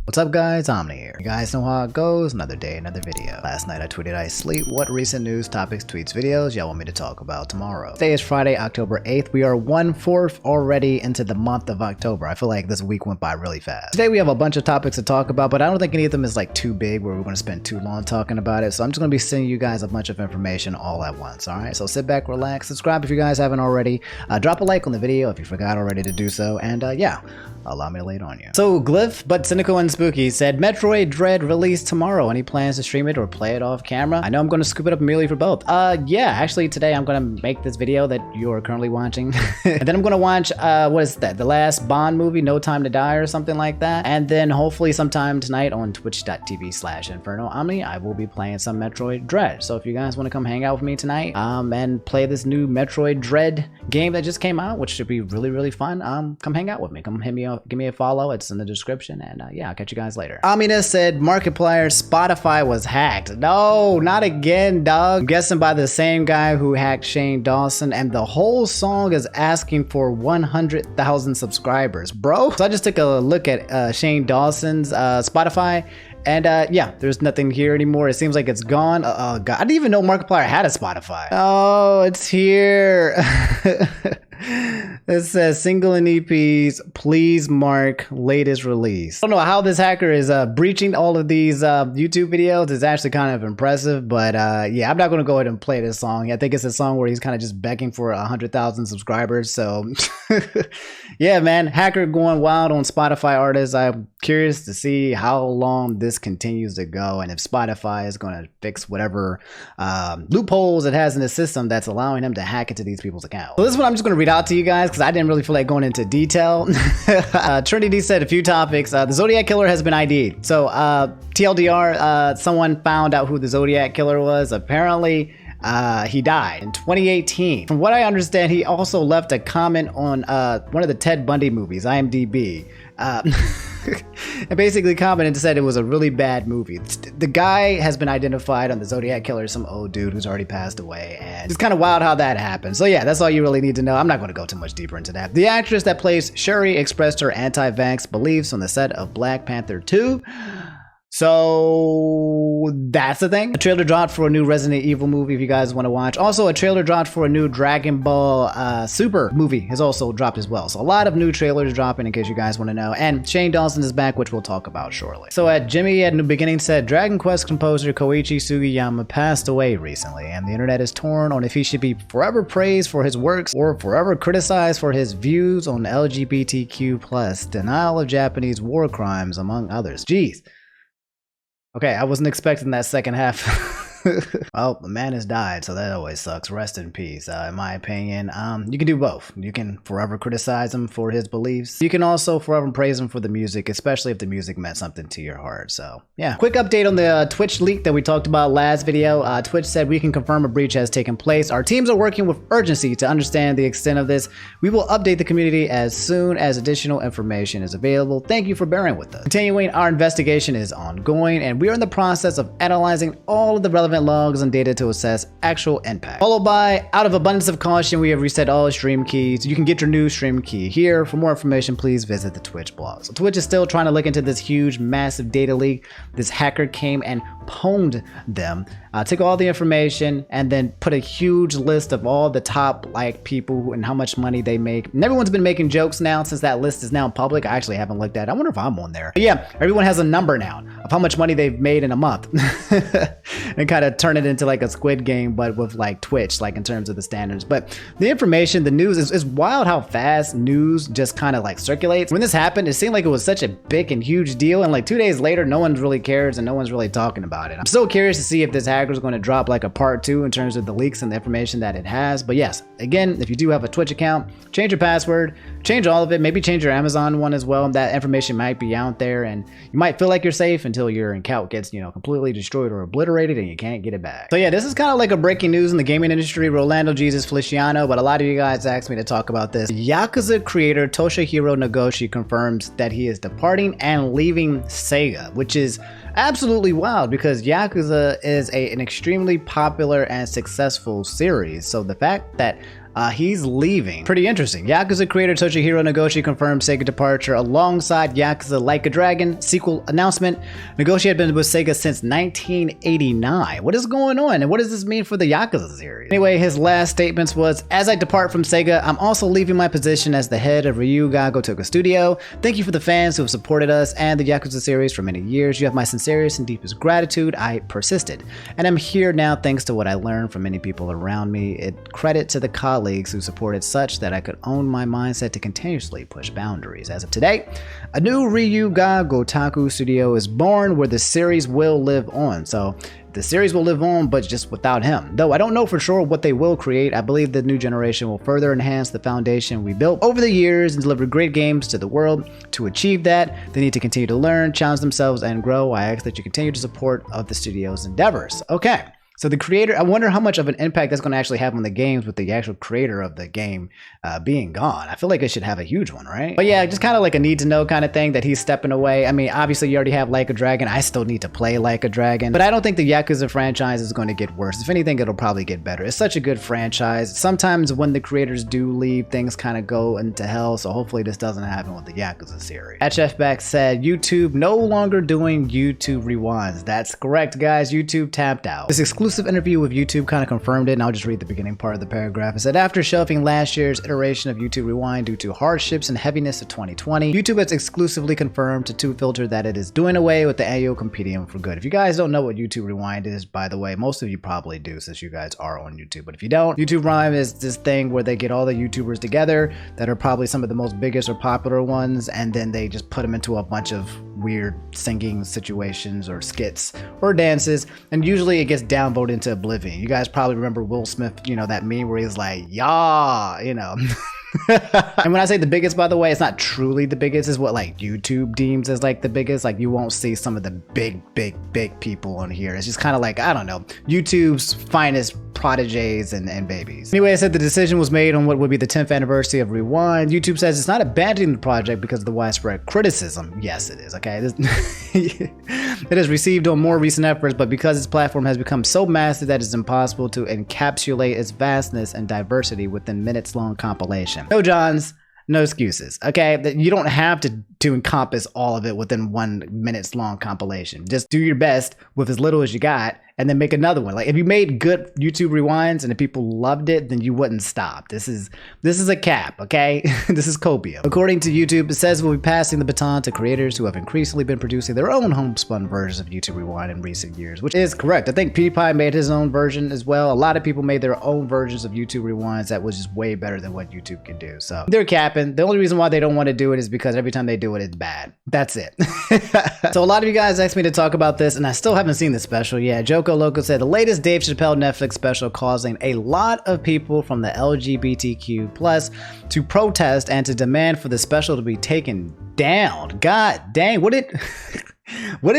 What's up guys, Omni here. You guys know how it goes, another day, another video. Last night I tweeted I sleep what recent news, topics, tweets, videos y'all want me to talk about tomorrow. Today is Friday, October 8th. We are 1/4 already into the month of October. I feel like this week went by really fast. Today we have a bunch of topics to talk about, but I don't think any of them is like too big where we're going to spend too long talking about it. So I'm just going to be sending you guys a bunch of information all at once, alright? So sit back, relax, subscribe if you guys haven't already. Drop a like on the video if you forgot already to do so, and yeah, allow me to lay it on you. So Glyph, but cynical and spooky, said Metroid Dread released tomorrow. Any plans to stream it or play it off camera? I know I'm going to scoop it up immediately for both. Yeah, actually today I'm going to make this video that you are currently watching. And then I'm going to watch, what is that? The last Bond movie, No Time to Die or something like that. And then hopefully sometime tonight on twitch.tv/InfernoOmni, I will be playing some Metroid Dread. So if you guys want to come hang out with me tonight, and play this new Metroid Dread game that just came out, which should be really, really fun, come hang out with me. Come hit me up, give me a follow. It's in the description. And yeah, I'll catch you guys later. Amina said Markiplier Spotify was hacked. No, not again, dog. I'm guessing by the same guy who hacked Shane Dawson, and the whole song is asking for 100,000 subscribers, bro. So I just took a look at Shane Dawson's Spotify, and yeah, there's nothing here anymore. It seems like it's gone. Oh god, I didn't even know Markiplier had a Spotify. Oh, it's here. It says single and EPs, please mark latest release. I don't know how this hacker is breaching all of these YouTube videos. It's actually kind of impressive, but yeah, I'm not gonna go ahead and play this song. I think it's a song where he's kind of just begging for 100,000 subscribers. So yeah, man, hacker going wild on Spotify artists. I'm curious to see how long this continues to go, and if Spotify is going to fix whatever loopholes it has in the system that's allowing him to hack into these people's accounts. So this is what I'm just going to read out to you guys because I didn't really feel like going into detail. Trinity said a few topics. The Zodiac Killer has been ID'd. So TLDR, someone found out who the Zodiac Killer was. Apparently he died in 2018. From what I understand, he also left a comment on one of the Ted Bundy movies, IMDb. And basically commented and said it was a really bad movie. The guy has been identified on the Zodiac Killer, some old dude who's already passed away, and it's kind of wild how that happened. So yeah, that's all you really need to know. I'm not going to go too much deeper into that. The actress that plays Shuri expressed her anti-vax beliefs on the set of Black Panther 2. So that's the thing. A trailer dropped for a new Resident Evil movie if you guys want to watch. Also, a trailer dropped for a new Dragon Ball Super movie has also dropped as well. So a lot of new trailers dropping in case you guys want to know. And Shane Dawson is back, which we'll talk about shortly. So Jimmy at New Beginning said Dragon Quest composer Koichi Sugiyama passed away recently, and the internet is torn on if he should be forever praised for his works or forever criticized for his views on LGBTQ+, denial of Japanese war crimes, among others. Jeez. Okay, I wasn't expecting that second half. Well, the man has died, so that always sucks. Rest in peace. In my opinion, you can do both. You can forever criticize him for his beliefs. You can also forever praise him for the music, especially if the music meant something to your heart. So yeah, quick update on the Twitch leak that we talked about last video. Twitch said we can confirm a breach has taken place. Our teams are working with urgency to understand the extent of this. We will update the community as soon as additional information is available. Thank you for bearing with us. Continuing, our investigation is ongoing, and we are in the process of analyzing all of the relevant logs and data to assess actual impact. Followed by, out of abundance of caution, we have reset all stream keys. You can get your new stream key here. For more information, please visit the Twitch blog. So Twitch is still trying to look into this huge, massive data leak. This hacker came and pwned them, took all the information, and then put a huge list of all the top people and how much money they make. And everyone's been making jokes now since that list is now public. I actually haven't looked at it. I wonder if I'm on there. But yeah, everyone has a number now of how much money they've made in a month. And kind of turn it into like a Squid Game, but with like Twitch, like in terms of the standards. But the information, the news is wild how fast news just kind of like circulates. When this happened, it seemed like it was such a big and huge deal, and like 2 days later, no one really cares and no one's really talking about it. I'm so curious to see if this hacker is going to drop like a part 2 in terms of the leaks and the information that it has. But yes, again, if you do have a Twitch account, change your password, change all of it, maybe change your Amazon one as well. That information might be out there, and you might feel like you're safe until your account gets, completely destroyed or obliterated and you can't get it back. So yeah, this is kind of like a breaking news in the gaming industry. Rolando Jesus Feliciano, but a lot of you guys asked me to talk about this. Yakuza creator Toshihiro Nagoshi confirms that he is departing and leaving Sega, which is absolutely wild because Yakuza is an extremely popular and successful series. So the fact that he's leaving. Pretty interesting. Yakuza creator Toshihiro Nagoshi confirmed Sega departure alongside Yakuza Like a Dragon sequel announcement. Nagoshi had been with Sega since 1989. What is going on, and what does this mean for the Yakuza series? Anyway, his last statements was, "As I depart from Sega, I'm also leaving my position as the head of Ryuga Gotoku Studio. Thank you for the fans who have supported us and the Yakuza series for many years. You have my sincerest and deepest gratitude. I persisted, and I'm here now thanks to what I learned from many people around me. It credit to the colleagues who supported such that I could own my mindset to continuously push boundaries. As of today, a new Ryuga Gotoku Studio is born where the series will live on." So the series will live on, but just without him. Though I don't know for sure what they will create, I believe the new generation will further enhance the foundation we built over the years and deliver great games to the world. To achieve that, they need to continue to learn, challenge themselves, and grow. I ask that you continue to support of the studio's endeavors. Okay. So the creator, I wonder how much of an impact that's going to actually have on the games with the actual creator of the game being gone. I feel like it should have a huge one, right? But yeah, just kind of like a need to know kind of thing that he's stepping away. I mean, obviously you already have Like a Dragon. I still need to play Like a Dragon, but I don't think the Yakuza franchise is going to get worse. If anything, it'll probably get better. It's such a good franchise. Sometimes when the creators do leave, things kind of go into hell. So hopefully this doesn't happen with the Yakuza series. At Chef Back said, YouTube no longer doing YouTube rewinds. That's correct, guys. YouTube tapped out. This exclusive interview with YouTube kind of confirmed it, and I'll just read the beginning part of the paragraph. It said, after shelving last year's iteration of YouTube Rewind due to hardships and heaviness of 2020, YouTube has exclusively confirmed to TubeFilter that it is doing away with the annual compendium for good. If you guys don't know what YouTube Rewind is, by the way, most of you probably do since you guys are on YouTube, but if you don't, YouTube Rewind is this thing where they get all the YouTubers together that are probably some of the most biggest or popular ones, and then they just put them into a bunch of weird singing situations or skits or dances, and usually it gets downvoted into oblivion. You guys probably remember Will Smith, you know, that meme where he's like, "Yeah," you know. And when I say the biggest, by the way, it's not truly the biggest. It's what like YouTube deems as like the biggest. Like you won't see some of the big people on here. It's just kind of like, I don't know, YouTube's finest prodigies and babies. Anyway, I said the decision was made on what would be the 10th anniversary of Rewind. YouTube says it's not abandoning the project because of the widespread criticism. Yes, it is. Okay, it has received on more recent efforts, but because its platform has become so massive that it's impossible to encapsulate its vastness and diversity within minutes-long compilation. No Johns, no excuses. Okay, you don't have to encompass all of it within 1 minute's long compilation. Just do your best with as little as you got, and then make another one. Like if you made good YouTube rewinds and if people loved it, then you wouldn't stop. This is a cap, okay? This is copium. According to YouTube, it says we'll be passing the baton to creators who have increasingly been producing their own homespun versions of YouTube Rewind in recent years, which is correct. I think PewDiePie made his own version as well. A lot of people made their own versions of YouTube Rewinds that was just way better than what YouTube can do. So they're capping. The only reason why they don't want to do it is because every time they do it, it's bad. That's it. So a lot of you guys asked me to talk about this, and I still haven't seen the special yet. Joko Loco said the latest Dave Chappelle Netflix special causing a lot of people from the LGBTQ plus to protest and to demand for the special to be taken down. God dang, what did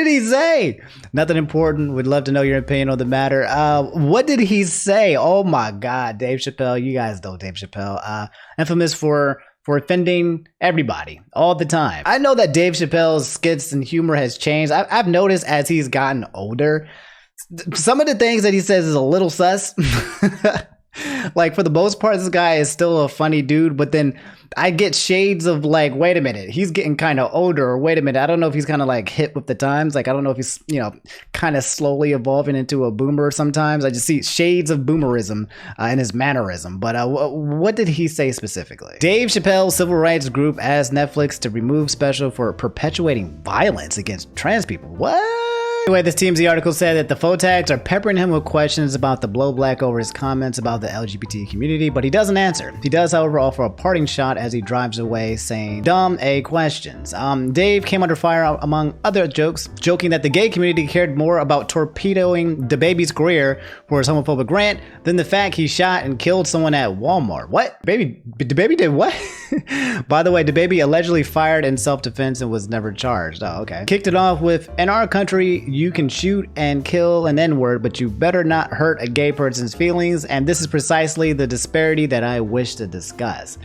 he say? Nothing important. Would love to know your opinion on the matter. What did he say? Oh my God, Dave Chappelle. You guys know Dave Chappelle. Infamous for offending everybody all the time. I know that Dave Chappelle's skits and humor has changed. I've noticed as he's gotten older, some of the things that he says is a little sus. Like for the most part, this guy is still a funny dude, but then I get shades of like, wait a minute, he's getting kind of older, or wait a minute, I don't know if he's kind of like hip with the times. Like, I don't know if he's, you know, kind of slowly evolving into a boomer sometimes. I just see shades of boomerism in his mannerism. But what did he say specifically? Dave Chappelle's civil rights group asked Netflix to remove special for perpetuating violence against trans people. What? Anyway, this TMZ article said that the photags are peppering him with questions about the blow black over his comments about the LGBT community, but he doesn't answer. He does, however, offer a parting shot as he drives away, saying, "Dumb A questions." Dave came under fire among other jokes, joking that the gay community cared more about torpedoing DaBaby's career for his homophobic rant than the fact he shot and killed someone at Walmart. What? DaBaby did what? By the way, DaBaby allegedly fired in self-defense and was never charged. Oh, okay. Kicked it off with, "In our country, you can shoot and kill an N-word, but you better not hurt a gay person's feelings, and this is precisely the disparity that I wish to discuss."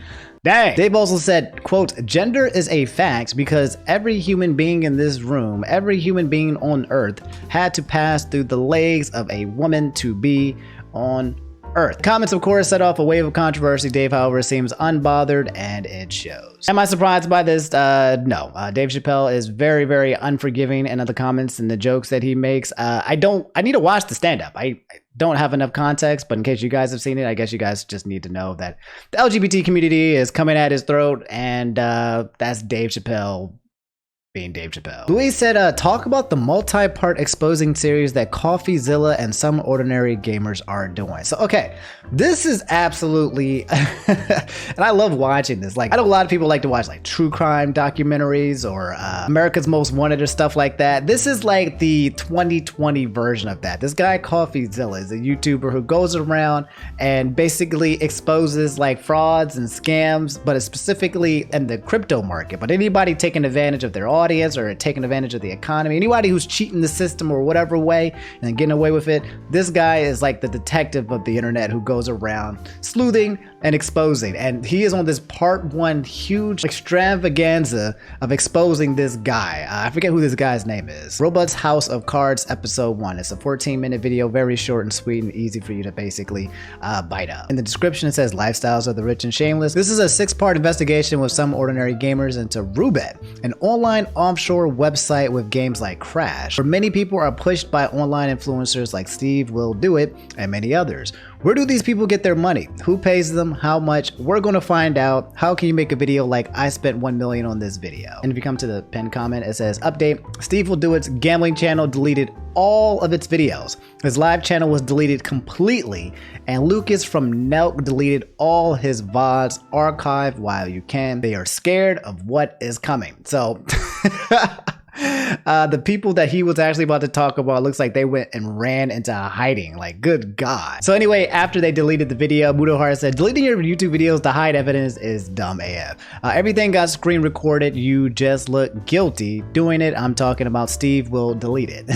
Dang. Dave also said, quote, "Gender is a fact because every human being in this room, every human being on earth had to pass through the legs of a woman to be on earth. Comments, of course, set off a wave of controversy. Dave, however, seems unbothered, and it shows. Am I surprised by this? No. Dave Chappelle is very, very unforgiving in the comments and the jokes that he makes. I need to watch the stand-up. I don't have enough context, but in case you guys have seen it, I guess you guys just need to know that the LGBT community is coming at his throat, and that's Dave Chappelle being Dave Chappelle. Louis said, talk about the multi-part exposing series that Coffeezilla and Some Ordinary Gamers are doing. So, okay, this is absolutely, and I love watching this. Like, I know a lot of people like to watch like true crime documentaries or America's Most Wanted or stuff like that. This is like the 2020 version of that. This guy Coffeezilla is a YouTuber who goes around and basically exposes like frauds and scams, but it's specifically in the crypto market. But anybody taking advantage of their audience or taking advantage of the economy, anybody who's cheating the system or whatever way and getting away with it, this guy is like the detective of the internet who goes around sleuthing and exposing. And he is on this part 1 huge extravaganza of exposing this guy. I forget who this guy's name is. Robot's House of Cards episode 1. It's a 14-minute video, very short and sweet and easy for you to basically bite up. In the description it says lifestyles of the rich and shameless. This is a 6-part investigation with Some Ordinary Gamers into Roobet, an online offshore website with games like Crash, where many people are pushed by online influencers like Steve Will Do It and many others. Where do these people get their money? Who pays them? How much? We're going to find out. How can you make a video like I spent 1 million on this video? And if you come to the pinned comment, it says update. Steve Will Do It's gambling channel deleted all of its videos. His live channel was deleted completely, and Lucas from Nelk deleted all his VODs. Archive while you can. They are scared of what is coming. So the people that he was actually about to talk about, looks like they went and ran into hiding. Like, good God. So anyway, after they deleted the video, Mutahar said, deleting your YouTube videos to hide evidence is dumb AF. Everything got screen recorded. You just look guilty doing it. I'm talking about Steve Will Delete It.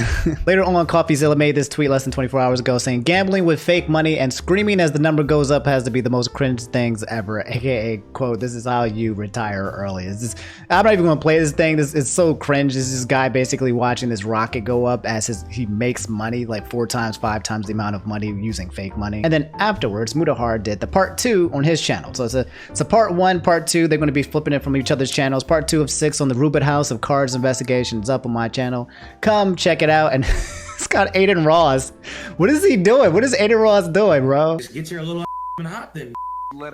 Later on, Coffeezilla made this tweet less than 24 hours ago saying, gambling with fake money and screaming as the number goes up has to be the most cringe things ever. AKA, quote, this is how you retire early. I'm not even going to play this thing. This is so cringe. This guy basically watching this rocket go up as he makes money like 4 times, 5 times the amount of money using fake money. And then afterwards, Mutahar did the part 2 on his channel. So it's a part 1, part 2. They're going to be flipping it from each other's channels. Part 2 of 6 on the Roobet House of Cards investigations up on my channel. Come check it out. And it's got Aiden Ross. What is he doing? What is Aiden Ross doing, bro? Just get your little hot then. Let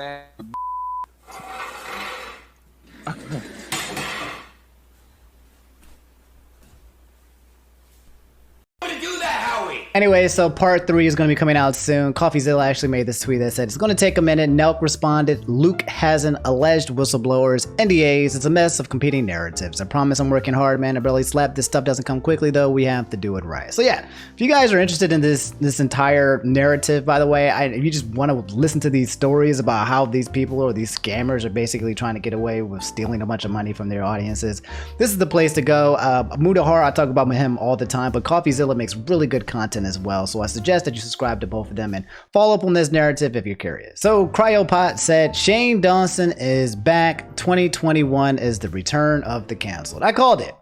Anyway, so part 3 is going to be coming out soon. Coffeezilla actually made this tweet that said, it's going to take a minute. Nelk responded, Luke hasn't alleged whistleblowers, NDAs. It's a mess of competing narratives. I promise I'm working hard, man. I barely slept. This stuff doesn't come quickly, though. We have to do it right. So yeah, if you guys are interested in this entire narrative, by the way, if you just want to listen to these stories about how these people or these scammers are basically trying to get away with stealing a bunch of money from their audiences, this is the place to go. Mutahar, I talk about him all the time, but Coffeezilla makes really good content as well, so I suggest that you subscribe to both of them and follow up on this narrative if you're curious. So Cryopot said Shane Dawson is back. 2021 is the return of the canceled. I called it.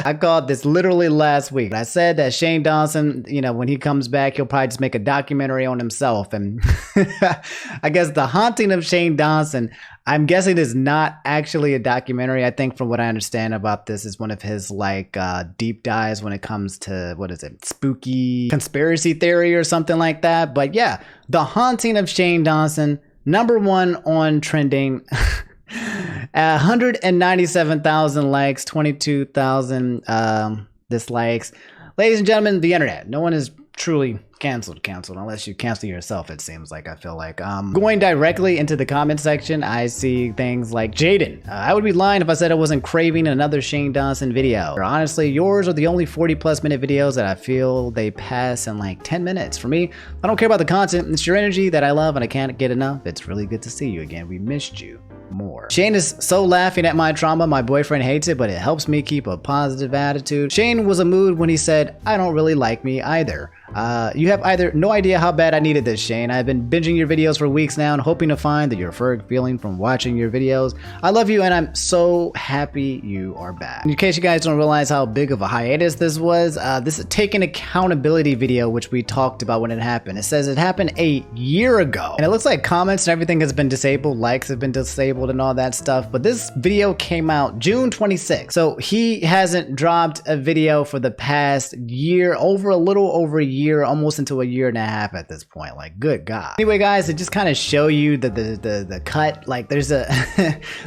I called this literally last week. I said that Shane Dawson, you know, when he comes back, he'll probably just make a documentary on himself. And I guess The Haunting of Shane Dawson, I'm guessing is not actually a documentary. I think from what I understand about this is one of his like deep dives when it comes to, what is it, spooky conspiracy theory or something like that. But yeah, The Haunting of Shane Dawson, #1 on trending. 197,000 likes, 22,000 dislikes. Ladies and gentlemen, the internet. No one is truly canceled unless you cancel yourself, it seems like. I feel like going directly into the comment section, I see things like Jaden, I would be lying if I said I wasn't craving another Shane Dawson video. Or honestly, yours are the only 40+ minute videos that I feel they pass in like 10 minutes. For me, I don't care about the content. It's your energy that I love and I can't get enough. It's really good to see you again. We missed you more. Shane is so laughing at my trauma. My boyfriend hates it, but it helps me keep a positive attitude. Shane was a mood when he said, I don't really like me either. You have either no idea how bad I needed this, Shane. I've been binging your videos for weeks now and hoping to find the euphoric feeling from watching your videos. I love you and I'm so happy you are back. In case you guys don't realize how big of a hiatus this was, this is Taking Accountability video, which we talked about when it happened. It says it happened a year ago. And it looks like comments and everything has been disabled, likes have been disabled and all that stuff. But this video came out June 26th. So he hasn't dropped a video for the past year, a little over a year, almost into a year and a half at this point. Like, good God. Anyway, guys, to just kind of show you the cut, like there's a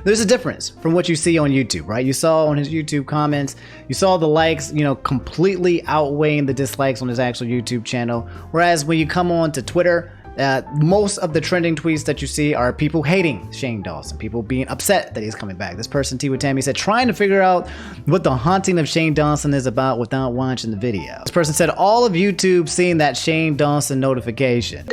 there's a difference from what you see on YouTube, right? You saw on his YouTube comments, you saw the likes, you know, completely outweighing the dislikes on his actual YouTube channel. Whereas when you come on to Twitter, most of the trending tweets that you see are people hating Shane Dawson, people being upset that he's coming back. This person, T with Tammy, said, trying to figure out what the haunting of Shane Dawson is about without watching the video. This person said, all of YouTube seeing that Shane Dawson notification.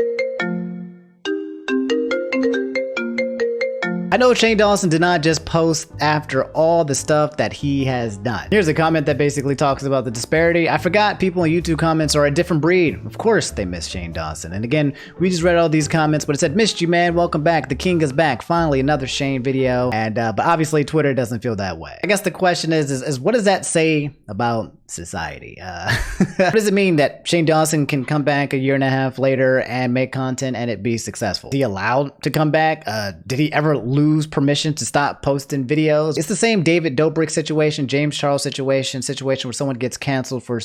I know Shane Dawson did not just post after all the stuff that he has done. Here's a comment that basically talks about the disparity. I forgot people in YouTube comments are a different breed. Of course they miss Shane Dawson. And again, we just read all these comments, but it said, missed you, man. Welcome back. The king is back. Finally, another Shane video. And but obviously Twitter doesn't feel that way. I guess the question is what does that say about society? What does it mean that Shane Dawson can come back a year and a half later and make content and it be successful? Is he allowed to come back? Did he ever lose permission to stop posting videos? It's the same David Dobrik situation, James Charles situation where someone gets canceled for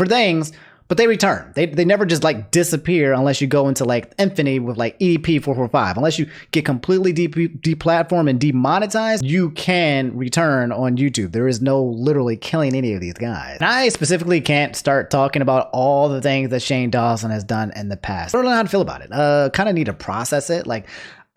things, but they return. They never just like disappear unless you go into like infamy with like EDP 445. Unless you get completely deplatformed and demonetized, you can return on YouTube. There is no literally killing any of these guys. And I specifically can't start talking about all the things that Shane Dawson has done in the past. I don't know how to feel about it. Kind of need to process it. Like,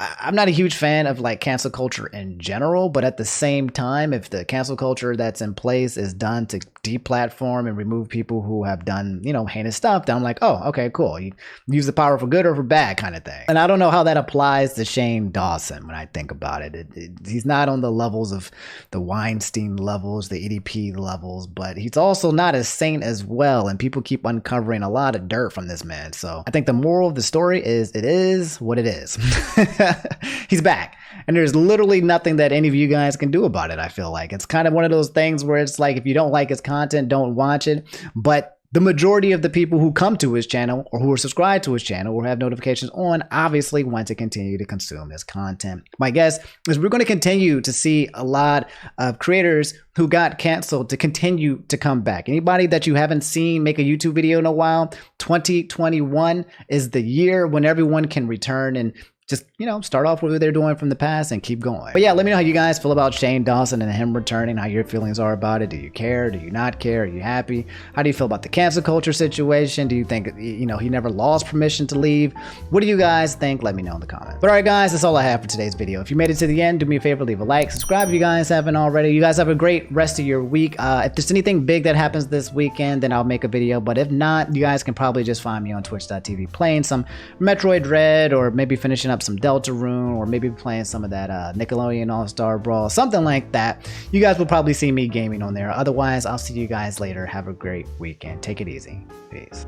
I'm not a huge fan of like cancel culture in general, but at the same time, if the cancel culture that's in place is done to deplatform and remove people who have done, you know, heinous stuff, then I'm like, oh, okay, cool. You use the power for good or for bad kind of thing. And I don't know how that applies to Shane Dawson when I think about it. He's not on the levels of the Weinstein levels, the EDP levels, but he's also not a saint as well. And people keep uncovering a lot of dirt from this man. So I think the moral of the story is it is what it is. He's back and there's literally nothing that any of you guys can do about it. I feel like it's kind of one of those things where it's like, if you don't like his content, don't watch it. But the majority of the people who come to his channel or who are subscribed to his channel or have notifications on obviously want to continue to consume his content. My guess is we're going to continue to see a lot of creators who got canceled to continue to come back. Anybody that you haven't seen make a YouTube video in a while, 2021 is the year when everyone can return and just, you know, start off with what they're doing from the past and keep going. But yeah, let me know how you guys feel about Shane Dawson and him returning, how your feelings are about it. Do you care? Do you not care? Are you happy? How do you feel about the cancel culture situation? Do you think, you know, he never lost permission to leave? What do you guys think? Let me know in the comments. But all right, guys, that's all I have for today's video. If you made it to the end, do me a favor, leave a like, subscribe if you guys haven't already. You guys have a great rest of your week. If there's anything big that happens this weekend, then I'll make a video. But if not, you guys can probably just find me on twitch.tv playing some Metroid Dread or maybe finishing up some Deltarune or maybe playing some of that Nickelodeon All-Star Brawl, something like that. You guys will probably see me gaming on there. Otherwise, I'll see you guys later. Have a great weekend. Take it easy. Peace.